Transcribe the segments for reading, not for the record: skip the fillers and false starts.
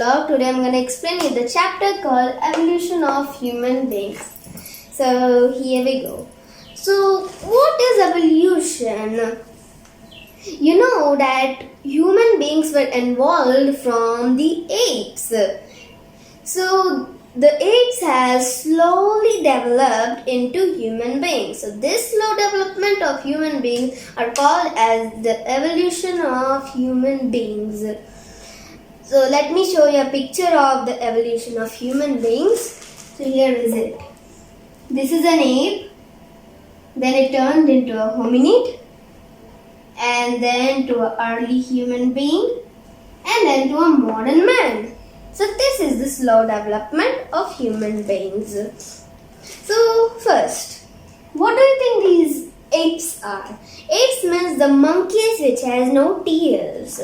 vlog. Today I'm going to explain you the chapter called Evolution of Human Beings. So here we go. So what is evolution? You know that human beings were evolved from the apes. So the apes has slowly developed into human beings. So this slow development of human beings are called as the evolution of human beings. So let me show you a picture of the evolution of human beings. So here is it. This is an ape. Then it turned into a hominid. And then to an early human being. And then to a modern man. So this is the slow development of human beings. So first, what do you think these apes are? Apes means the monkeys which has no tails.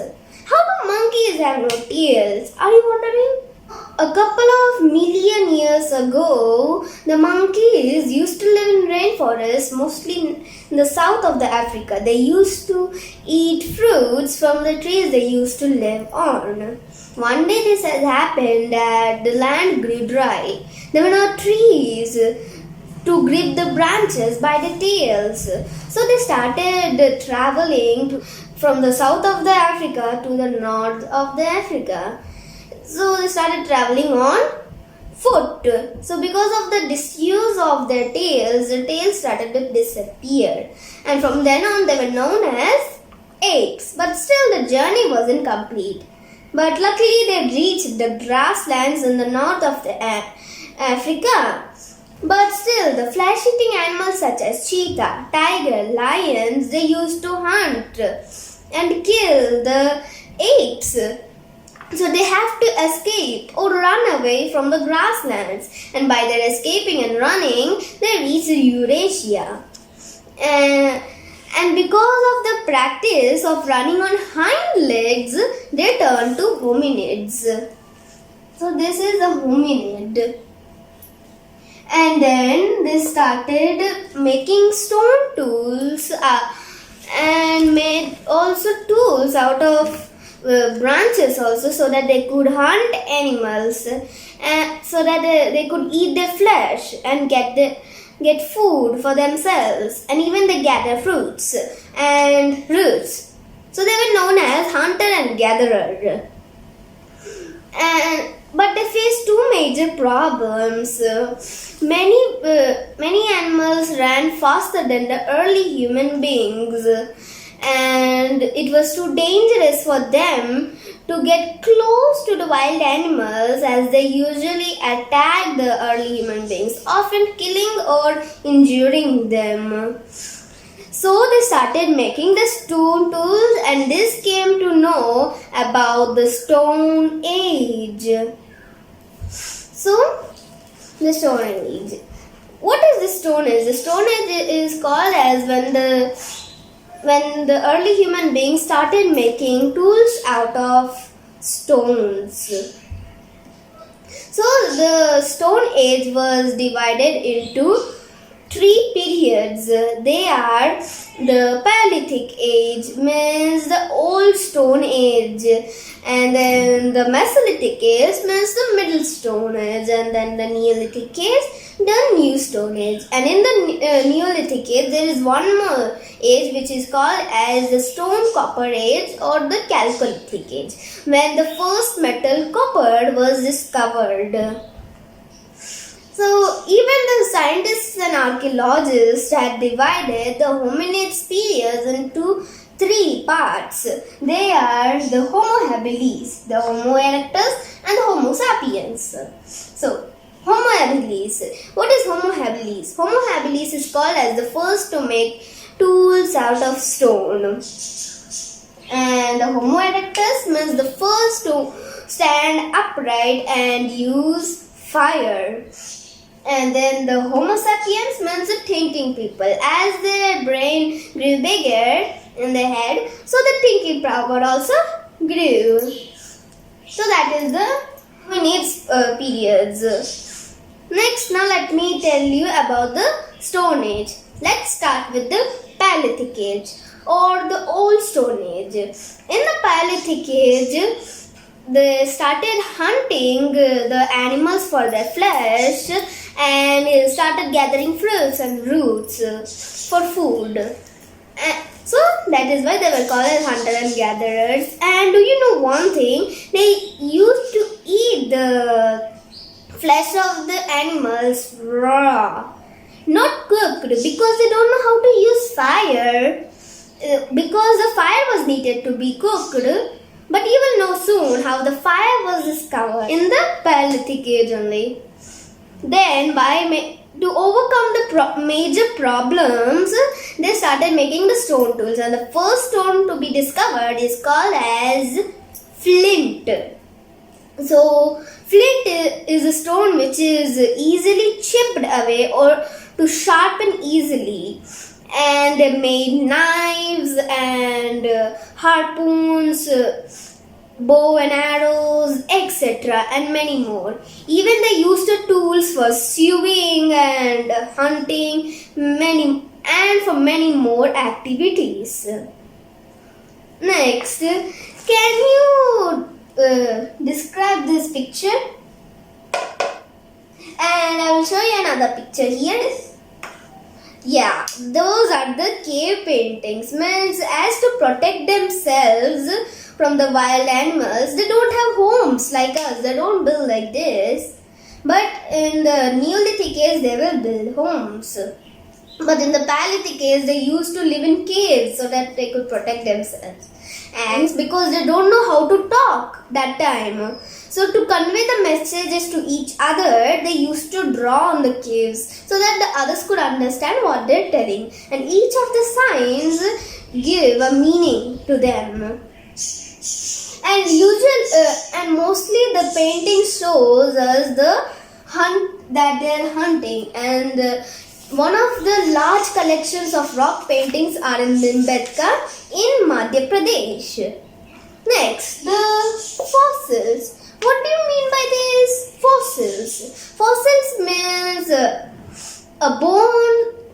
How do monkeys have no tails? Are you wondering? A couple of million years ago, the monkeys used to live in rainforests, mostly in the south of the Africa. They used to eat fruits from the trees they used to live on. One day this has happened that the land grew dry. There were no trees to grip the branches by the tails. So they started traveling from the south of the Africa to the north of the Africa. So they started traveling on foot. So because of the disuse of their tails, the tails started to disappear. And from then on they were known as apes. But still the journey wasn't complete. But luckily they reached the grasslands in the north of the Africa. But still the flesh-eating animals such as cheetah, tiger, lions, they used to hunt and kill the apes. So they have to escape or run away from the grasslands. And by their escaping and running, they reach Eurasia. And because of the practice of running on hind legs, they turn to hominids. So this is a hominid. And then they started making stone tools and made also tools out of branches also, so that they could hunt animals and so that they could eat their flesh and get food for themselves, and even they gather fruits and roots. So they were known as hunter and gatherer. But they faced two major problems. Many animals ran faster than the early human beings, and it was too dangerous for them to get close to the wild animals, as they usually attack the early human beings, often killing or injuring them. So they started making the stone tools, and this came to know about the Stone Age. So the Stone Age. What is the Stone Age? The Stone Age is called as when the early human beings started making tools out of stones. So the Stone Age was divided into three periods. They are the Paleolithic Age, means the Old Stone Age, and then the Mesolithic Age means the Middle Stone Age, and then the Neolithic Age, the New Stone Age. And in the Neolithic Age there is one more age which is called as the Stone Copper Age or the Chalcolithic Age, when the first metal copper was discovered. So even the scientists and archaeologists had divided the hominids periods into three parts. They are the Homo habilis, the Homo erectus, and the Homo sapiens. So Homo habilis. What is Homo habilis? Homo habilis is called as the first to make tools out of stone. And the Homo erectus means the first to stand upright and use fire. And then the Homo sapiens means the thinking people. As their brain grew bigger in their head, so the thinking power also grew. So that is the hominids periods. Next, now let me tell you about the Stone Age. Let's start with the Paleolithic Age or the Old Stone Age. In the Paleolithic Age, they started hunting the animals for their flesh and started gathering fruits and roots for food. So that is why they were called as hunter and gatherers. And do you know one thing? They used to eat the flesh of the animals raw, not cooked, because they don't know how to use fire. Because the fire was needed to be cooked, but you will know soon how the fire was discovered in the Paleolithic age only. Then, to overcome the major problems, they started making the stone tools, and the first stone to be discovered is called as flint. So, flint is a stone which is easily chipped away or to sharpen easily. And they made knives and harpoons, bow and arrows, etc. and many more. Even they used the tools for sewing and hunting, for many more activities. Next, can you describe this picture? And I will show you another picture here. Yeah, those are the cave paintings. Means as to protect themselves from the wild animals, they don't have homes like us. They don't build like this. But in the Neolithic age, they will build homes. But in the Paleolithic age, they used to live in caves so that they could protect themselves. And because they don't know how to talk that time, so to convey the messages to each other, they used to draw on the caves so that the others could understand what they're telling. And each of the signs give a meaning to them. And mostly the painting shows us the hunt that they're hunting. And one of the large collections of rock paintings are in Bhimbetka in Madhya Pradesh. Next, the fossils. What do you mean by these fossils? Fossils means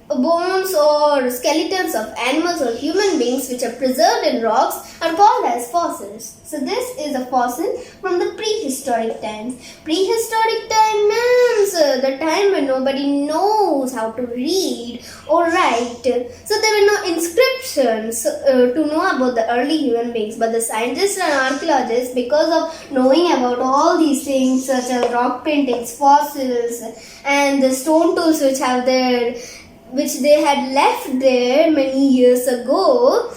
bones or skeletons of animals or human beings which are preserved in rocks are called as fossils. So this is a fossil from the prehistoric times. Prehistoric time means the time when nobody knows how to read or write. So there were no inscriptions to know about the early human beings. But the scientists and archaeologists, because of knowing about all these things such as rock paintings, fossils and the stone tools which they had left there many years ago,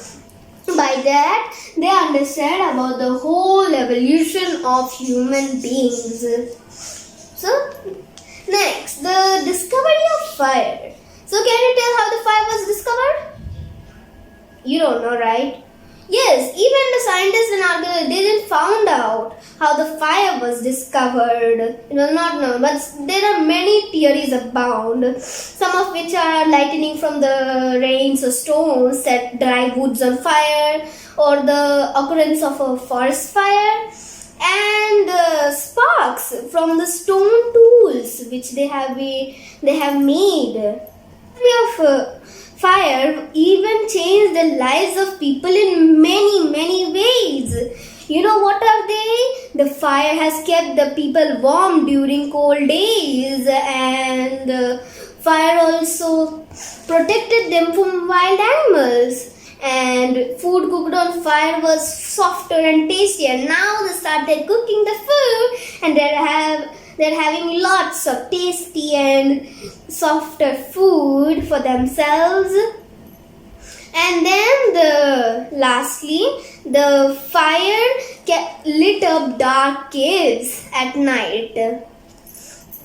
by that they understand about the whole evolution of human beings. So next, the discovery of fire. So can you tell how the fire was discovered? You don't know, right? Yes, even the scientists and archaeologists, they didn't found out how the fire was discovered. You will not know, but there are many theories abound. Some of which are lightning from the rains or stones set dry woods on fire, or the occurrence of a forest fire, and sparks from the stone tools which they have made. Fire even changed the lives of people in many ways. You know what are they? The fire has kept the people warm during cold days, and fire also protected them from wild animals. And food cooked on fire was softer and tastier. Now they started cooking the food, and they're having lots of tasty and softer food for themselves. And then lastly, the fire lit up dark caves at night.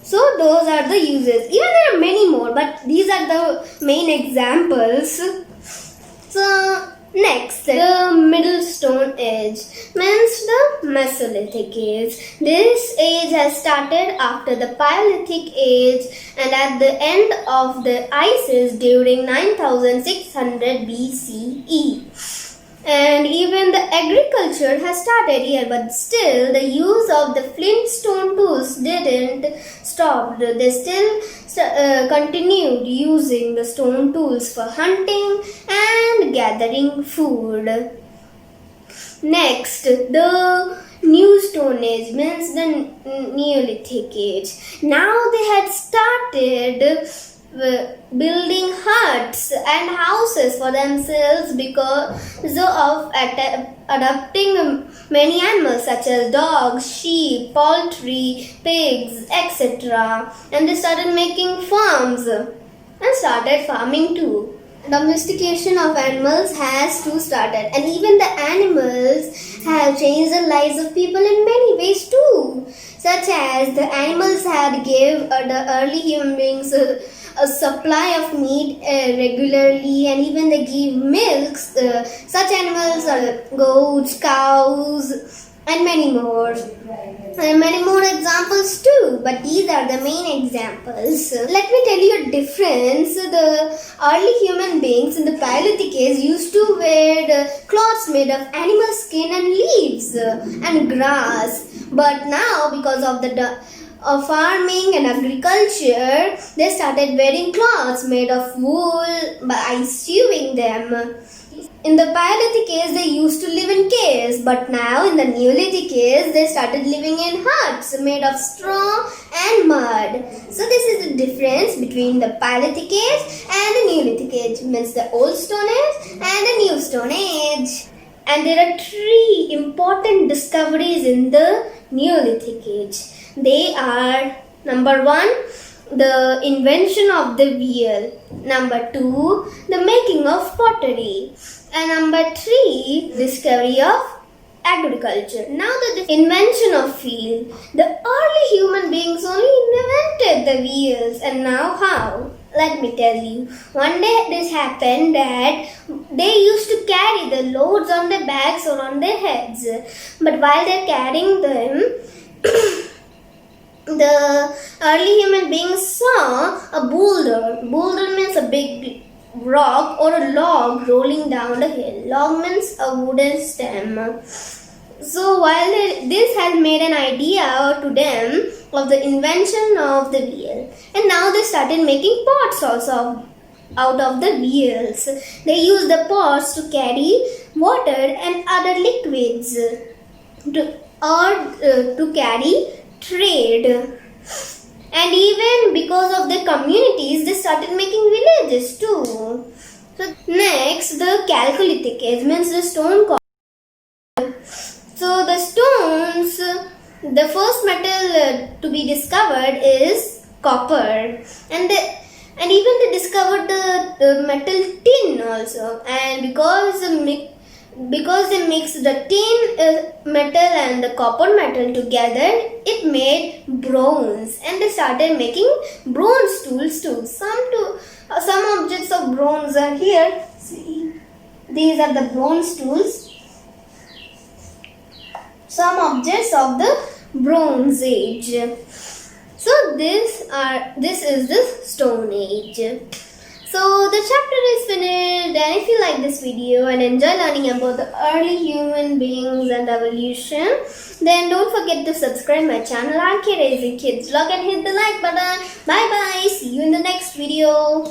So those are the uses. Even there are many more, but these are the main examples. So next, the Middle Stone Age means the Mesolithic Age. This age has started after the Paleolithic Age and at the end of the Ice Age during 9600 BCE. And even the agriculture has started here, but still the use of the flint stone tools didn't stop. They still continued using the stone tools for hunting and gathering food. Next, the New Stone Age means the Neolithic Age. Now they had started building huts and houses for themselves because of adopting many animals such as dogs, sheep, poultry, pigs, etc. And they started making farms and started farming too. Domestication of animals has too started, and even the animals have changed the lives of people in many ways too, such as the animals had gave the early human beings a supply of meat regularly, and even they give milks. Such animals are goats, cows, and many more. And many more examples too, but these are the main examples. Let me tell you a difference. The early human beings in the Paleolithic age used to wear the clothes made of animal skin and leaves and grass. But now, because of the farming and agriculture, they started wearing clothes made of wool by sewing them. In the Paleolithic age, they used to live in caves, but now in the Neolithic age, they started living in huts made of straw and mud. So this is the difference between the Paleolithic age and the Neolithic age, means the Old Stone Age and the New Stone Age. And there are three important discoveries in the Neolithic age. They are: number one, the invention of the wheel; number two, the making of pottery; and number three, discovery of agriculture. Now the invention of wheel. The early human beings only invented the wheels, and now how? Let me tell you. One day this happened that they used to carry the loads on their backs or on their heads. But while they're carrying them, the early human beings saw a boulder. Boulder means a big rock or a log rolling down a hill. Log means a wooden stem. So while this had made an idea to them of the invention of the wheel, and now they started making pots also out of the wheels. They used the pots to carry water and other liquids to carry trade. And even because of the communities, they started making villages too. So next, the Chalcolithic age means the stone. So the stones, the first metal to be discovered is copper, and even they discovered the metal tin also. And because they mixed the tin metal and the copper metal together, it made bronze, and they started making bronze tools too. Some objects of bronze are here. See, these are the bronze tools. Some objects of the Bronze Age. So this is the Stone Age. So the chapter is finished, and if you like this video and enjoy learning about the early human beings and evolution, then don't forget to subscribe my channel RK Raising Kids Vlog and hit the like button. Bye bye. See you in the next video.